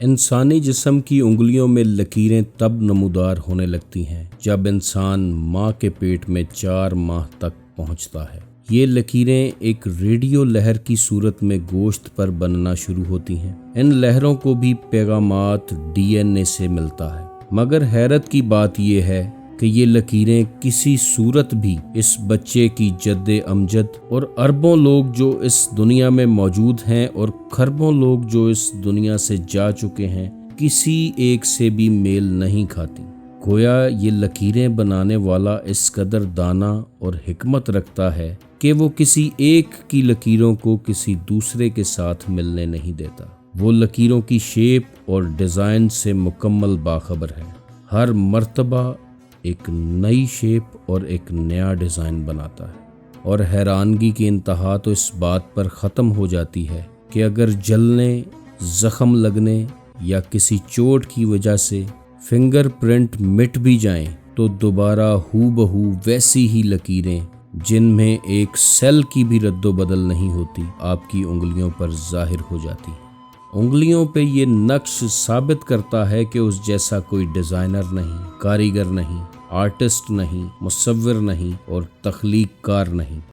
انسانی جسم کی انگلیوں میں لکیریں تب نمودار ہونے لگتی ہیں جب انسان ماں کے پیٹ میں 4 ماہ تک پہنچتا ہے۔ یہ لکیریں ایک ریڈیو لہر کی صورت میں گوشت پر بننا شروع ہوتی ہیں۔ ان لہروں کو بھی پیغامات DNA سے ملتا ہے، مگر حیرت کی بات یہ ہے کہ یہ لکیریں کسی صورت بھی اس بچے کی جد امجد اور اربوں لوگ جو اس دنیا میں موجود ہیں اور کھربوں لوگ جو اس دنیا سے جا چکے ہیں کسی ایک سے بھی میل نہیں کھاتی۔ گویا یہ لکیریں بنانے والا اس قدر دانا اور حکمت رکھتا ہے کہ وہ کسی ایک کی لکیروں کو کسی دوسرے کے ساتھ ملنے نہیں دیتا۔ وہ لکیروں کی شیپ اور ڈیزائن سے مکمل باخبر ہے۔ ہر مرتبہ ایک نئی شیپ اور ایک نیا ڈیزائن بناتا ہے، اور حیرانگی کی انتہا تو اس بات پر ختم ہو جاتی ہے کہ اگر جلنے، زخم لگنے یا کسی چوٹ کی وجہ سے فنگر پرنٹ مٹ بھی جائیں تو دوبارہ ہو بہو ویسی ہی لکیریں جن میں ایک سیل کی بھی رد و بدل نہیں ہوتی آپ کی انگلیوں پر ظاہر ہو جاتی ہیں۔ انگلیوں پہ یہ نقش ثابت کرتا ہے کہ اس جیسا کوئی ڈیزائنر نہیں، کاریگر نہیں، آرٹسٹ نہیں، مصور نہیں اور تخلیق کار نہیں۔